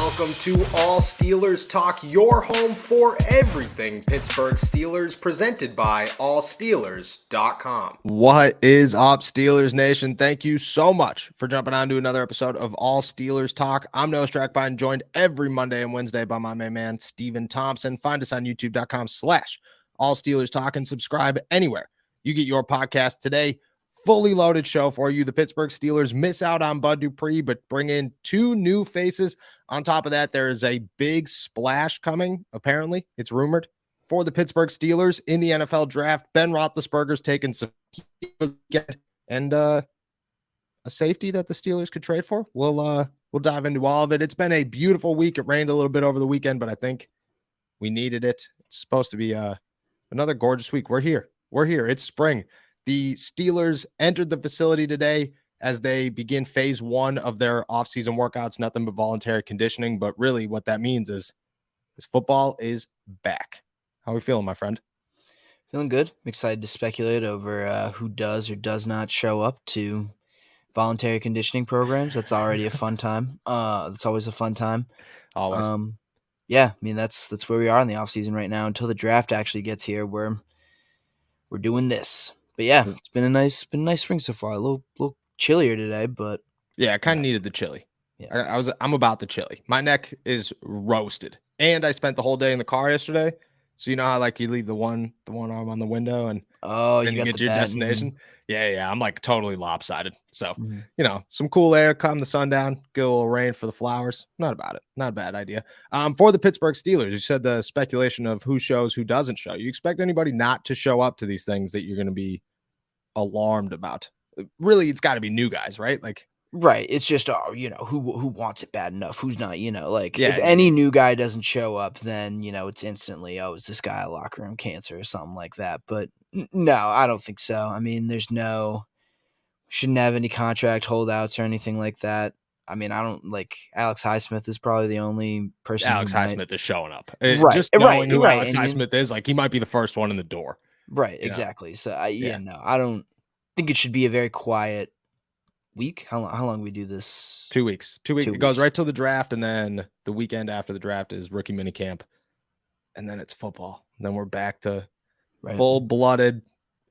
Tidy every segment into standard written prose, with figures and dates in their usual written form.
welcome to All Steelers Talk, your home for everything Pittsburgh Steelers, presented by allsteelers.com. What is up, Steelers Nation? Thank you so much for jumping on to another episode of All Steelers Talk. I'm Noah Strackbine, joined every Monday and Wednesday by my main man, Steven Thompson. Find us on youtube.com/All Steelers Talk and subscribe anywhere you get your podcast. Today, fully loaded show for you. The Pittsburgh Steelers miss out on Bud Dupree, but bring in two new faces. On top of that, there is a big splash coming, apparently, it's rumored, for the Pittsburgh Steelers in the NFL draft. Ben Roethlisberger's taken some and a safety that the Steelers could trade for. We'll dive into all of it. It's been a beautiful week. It rained a little bit over the weekend, but I think we needed it. It's supposed to be another gorgeous week. We're here. It's spring. The Steelers entered the facility today as they begin phase one of their offseason workouts, nothing but voluntary conditioning. But really what that means is football is back. How are we feeling, my friend? Feeling good. I'm excited to speculate over who does or does not show up to voluntary conditioning programs. That's already a fun time. That's always a fun time. Always. Yeah, I mean, that's where we are in the offseason right now. Until the draft actually gets here, we're doing this. But yeah, it's been a nice spring so far. A little chillier today, but yeah, I kind of needed the chili. Yeah. I'm about the chili. My neck is roasted, and I spent the whole day in the car yesterday. So you know how like you leave the one arm on the window and you get to your destination. Mm-hmm. Yeah. I'm like totally lopsided. So some cool air, calm the sun down, get a little rain for the flowers. Not a bad idea. For the Pittsburgh Steelers, you said the speculation of who shows, who doesn't show. You expect anybody not to show up to these things that you're going to be alarmed about? Really, it's got to be new guys, right? Like, right. It's just, who wants it bad enough? Who's not, if any new guy doesn't show up, then, it's instantly, is this guy a locker room cancer or something like that? But no, I don't think so. I mean, shouldn't have any contract holdouts or anything like that. I mean, I don't Alex Highsmith is probably the only person. Alex Highsmith is showing up. Right. Just knowing who Alex Highsmith is, like he might be the first one in the door. Right. Exactly. So I don't think it should be a very quiet week. How long we do this? 2 weeks. 2 weeks. It goes right till the draft, and then the weekend after the draft is rookie minicamp, and then it's football. And then we're back to full-blooded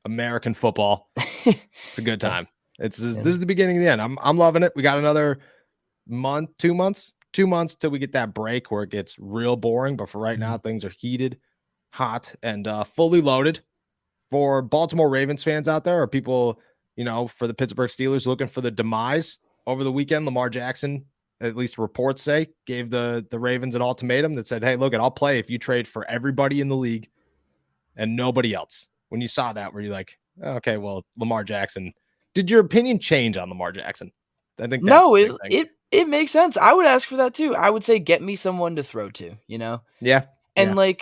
American football. It's a good time. This is the beginning of the end. I'm loving it. We got another month, 2 months till we get that break where it gets real boring. But for right now, things are heated, hot, and fully loaded. For Baltimore Ravens fans out there, or people, for the Pittsburgh Steelers looking for the demise over the weekend, Lamar Jackson, at least reports say, gave the Ravens an ultimatum that said, hey, look, I'll play if you trade for everybody in the league and nobody else. When you saw that, were you like, okay, well, Lamar Jackson, did your opinion change on Lamar Jackson? I think no, it makes sense. I would ask for that too. I would say get me someone to throw to, Yeah. And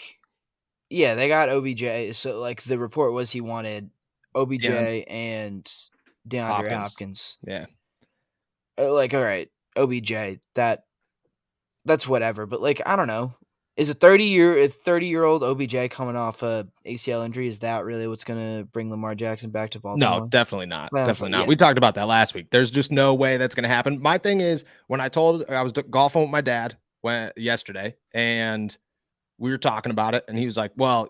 yeah, they got OBJ. So, the report was he wanted OBJ and DeAndre Hopkins. Yeah. All right, OBJ, that's whatever. But, I don't know. Is a 30-year-old OBJ coming off a ACL injury, is that really what's going to bring Lamar Jackson back to Baltimore? No, definitely not. Well, definitely not. yeah. We talked about that last week. There's just no way that's going to happen. My thing is, when I was golfing with my dad yesterday, and we were talking about it, and he was like, well,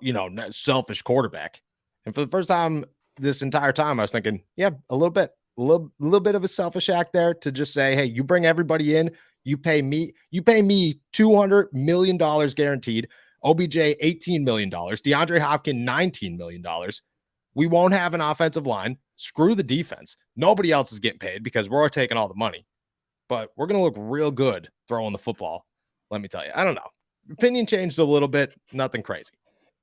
selfish quarterback. And for the first time this entire time, I was thinking, yeah, a little bit of a selfish act there to just say, hey, you bring everybody in, you pay me $200 million guaranteed, OBJ $18 million, DeAndre Hopkins $19 million. We won't have an offensive line. Screw the defense. Nobody else is getting paid because we're taking all the money. But we're going to look real good throwing the football. Let me tell you. I don't know. Opinion changed a little bit. Nothing crazy.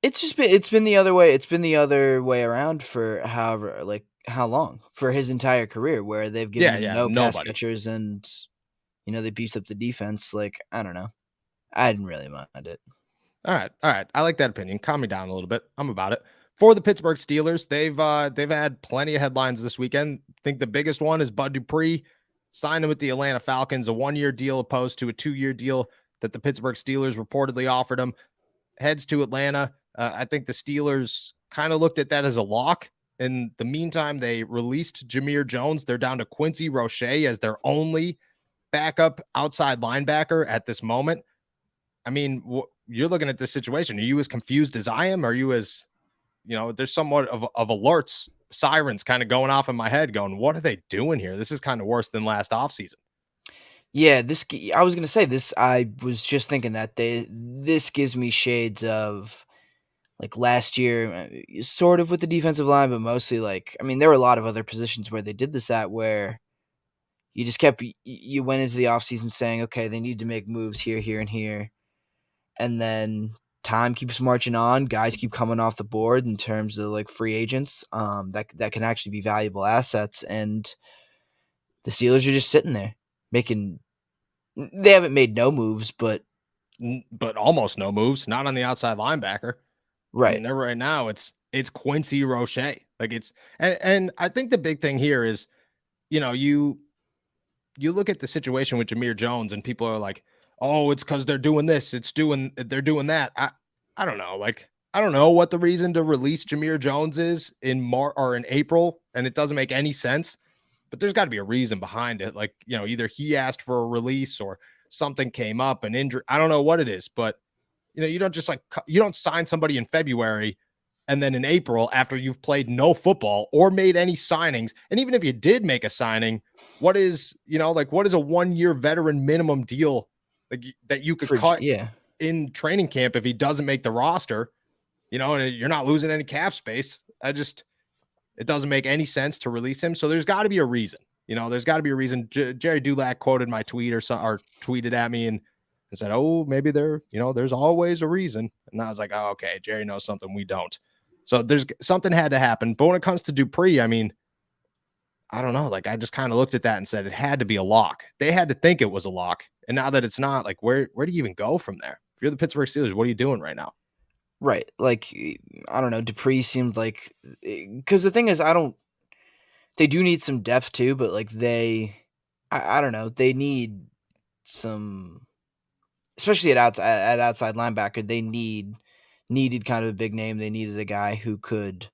It's been the other way. It's been the other way around for how long? For his entire career, where they've given him no pass catchers and they beefed up the defense. I don't know. I didn't really mind it. All right. I like that opinion. Calm me down a little bit. I'm about it. For the Pittsburgh Steelers, they've had plenty of headlines this weekend. I think the biggest one is Bud Dupree signed with the Atlanta Falcons, a 1-year deal opposed to a 2-year deal that the Pittsburgh Steelers reportedly offered him. Heads to Atlanta. I think the Steelers kind of looked at that as a lock. In the meantime, they released Jameer Jones. They're down to Quincy Roche as their only backup outside linebacker at this moment. I mean, you're looking at this situation. Are you as confused as I am? Are you as, there's somewhat of alerts, sirens kind of going off in my head going, what are they doing here? This is kind of worse than last offseason. Yeah, I was gonna say this. I was just thinking that this gives me shades of like last year, sort of with the defensive line, but mostly like I mean, there were a lot of other positions where they did this at where you just kept you went into the offseason saying, okay, they need to make moves here, here, and here, and then time keeps marching on. Guys keep coming off the board in terms of like free agents, that can actually be valuable assets, and the Steelers are just sitting there making. They haven't made no moves, but almost no moves. Not on the outside linebacker. right. I mean, right now it's Quincy Roche. Like and I think the big thing here is, you look at the situation with Jameer Jones and people are like, oh, it's because they're doing this. They're doing that. I don't know. Like, I don't know what the reason to release Jameer Jones is in March or in April, and it doesn't make any sense. But there's got to be a reason behind it. Like, either he asked for a release or something came up, an injury. I don't know what it is, but you don't just you don't sign somebody in February and then in April after you've played no football or made any signings. And even if you did make a signing, what is a 1-year veteran minimum deal like that you could cut in training camp if he doesn't make the roster, and you're not losing any cap space. It doesn't make any sense to release him. So there's got to be a reason. There's got to be a reason. Jerry Dulac quoted my tweet or tweeted at me and said, oh, maybe there's always a reason. And I was like, oh, okay, Jerry knows something we don't. So there's something had to happen. But when it comes to Dupree, I mean, I don't know. Like, I just kind of looked at that and said it had to be a lock. They had to think it was a lock. And now that it's not, like, where do you even go from there? If you're the Pittsburgh Steelers, what are you doing right now? Right. Like, I don't know. Dupree seemed like, because the thing is, they do need some depth too, but like I don't know. They need some, especially at outside linebacker, they needed kind of a big name. They needed a guy who could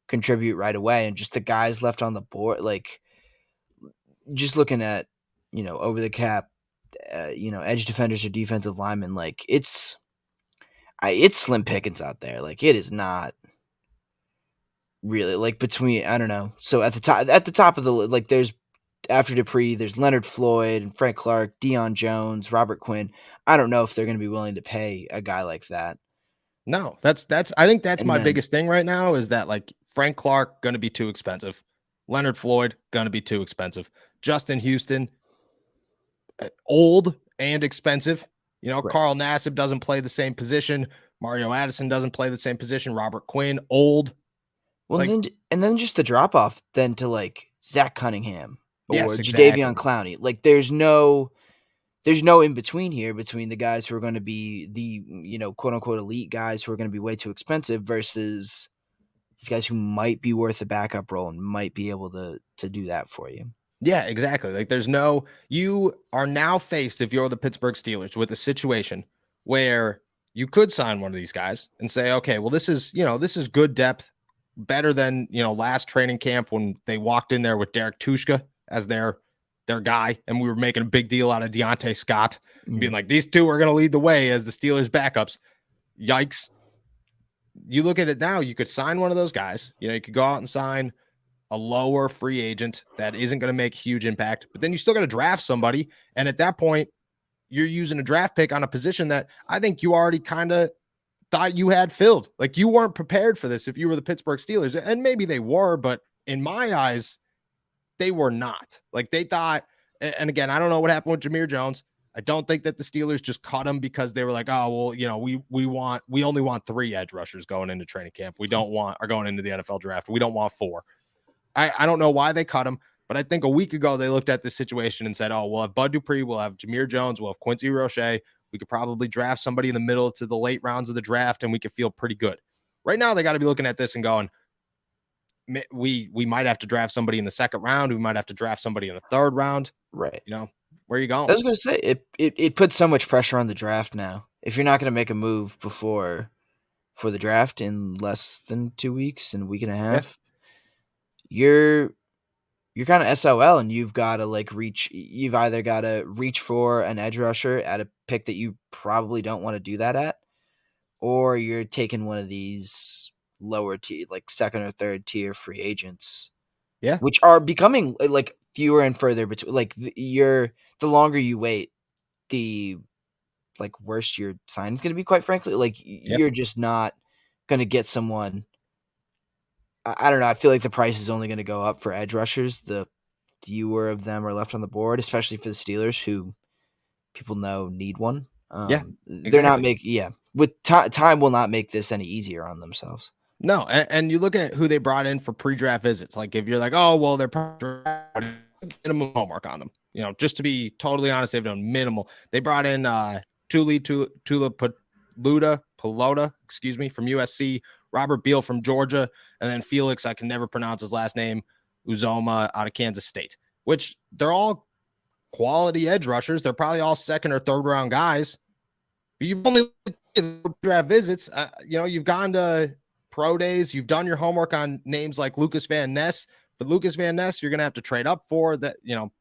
contribute right away, and just the guys left on the board, like just looking at, over the cap, edge defenders or defensive linemen, like it's slim pickings out there. Like it is not really like between, I don't know. So at the top of the, like there's, after Dupree, there's Leonard Floyd and Frank Clark, Deion Jones, Robert Quinn. I don't know if they're going to be willing to pay a guy like that. No, I think that's my biggest thing right now is that like Frank Clark going to be too expensive. Leonard Floyd going to be too expensive. Justin Houston, old and expensive. Right. Carl Nassib doesn't play the same position. Mario Addison doesn't play the same position. Robert Quinn, old. Well, then just the drop off then to like Zach Cunningham or exactly. Jadeveon Clowney. Like there's no in between here between the guys who are going to be the, quote unquote elite guys who are going to be way too expensive versus these guys who might be worth a backup role and might be able to do that for you. Yeah, exactly. Like you are now faced, if you're the Pittsburgh Steelers, with a situation where you could sign one of these guys and say, okay, well, this is good depth, better than, last training camp when they walked in there with Derek Tushka as their guy. And we were making a big deal out of Deontay Scott, being like, these two are going to lead the way as the Steelers backups. Yikes. You look at it now, you could sign one of those guys. You could go out and sign a lower free agent that isn't going to make huge impact, but then you still got to draft somebody. And at that point, you're using a draft pick on a position that I think you already kind of thought you had filled. Like you weren't prepared for this if you were the Pittsburgh Steelers, and maybe they were, but in my eyes, they were not. Like they thought, and again, I don't know what happened with Jameer Jones. I don't think that the Steelers just cut him because they were like, oh, well, we only want 3 edge rushers going into training camp. We don't want, or going into the NFL draft. We don't want 4. I don't know why they cut him, but I think a week ago they looked at this situation and said, oh, we'll have Bud Dupree, we'll have Jameer Jones, we'll have Quincy Roche. We could probably draft somebody in the middle to the late rounds of the draft, and we could feel pretty good. Right now, they got to be looking at this and going, we might have to draft somebody in the 2nd round. We might have to draft somebody in the 3rd round. Right. Where are you going? I was going to say, it puts so much pressure on the draft now. If you're not going to make a move for the draft in less than 2 weeks and a week and a half, you're you're kind of SOL, and you've got to you've either got to reach for an edge rusher at a pick that you probably don't want to do that at, or you're taking one of these lower tier, like second or third tier free agents, which are becoming like fewer and further between. Like the longer you wait, the worse your sign is going to be. Quite frankly, you're just not going to get someone. I don't know. I feel like the price is only going to go up for edge rushers. The fewer of them are left on the board, especially for the Steelers, who people know need one. Exactly. They're not making. With time will not make this any easier on themselves. No, and you look at who they brought in for pre-draft visits. Like if you're like, oh well, they're minimum homework on them. Just to be totally honest, they've done minimal. They brought in Tula Pelota, from USC, Robert Beal from Georgia, and then Felix, I can never pronounce his last name, Uzoma out of Kansas State, which they're all quality edge rushers. They're probably all second or third round guys. But you've only draft visits. You've gone to pro days. You've done your homework on names like Lucas Van Ness. But Lucas Van Ness, you're going to have to trade up for that.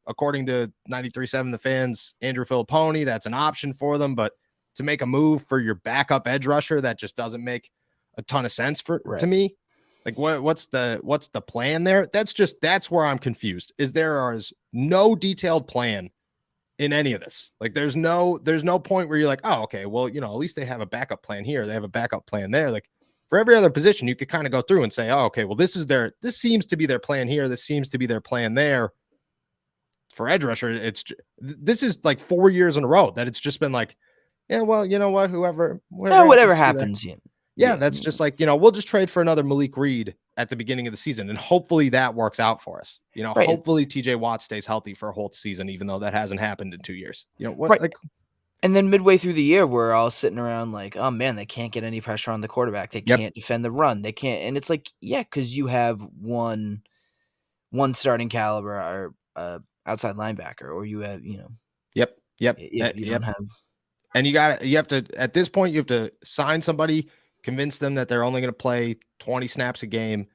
According to 93.7 The Fans, Andrew Filipponi, that's an option for them. But to make a move for your backup edge rusher, that just doesn't make a ton of sense to me. Like what's the plan there? That's where I'm confused. There is no detailed plan in any of this. Like there's no point where you're like, oh, okay, well, at least they have a backup plan here. They have a backup plan there. Like for every other position, you could kind of go through and say, oh, okay, well, this seems to be their plan here. This seems to be their plan there. For edge rusher, this is like 4 years in a row that it's just been like, yeah, well, you know what, whatever happens. That's just like, we'll just trade for another Malik Reed at the beginning of the season. And hopefully that works out for us. Hopefully TJ Watt stays healthy for a whole season, even though that hasn't happened in 2 years. And then midway through the year, we're all sitting around like, oh man, they can't get any pressure on the quarterback. They can't defend the run. They can't. And it's like, yeah, because you have one starting caliber or outside linebacker, or you have, You don't have. And you have to, at this point, you have to sign somebody, convince them that they're only going to play 20 snaps a game,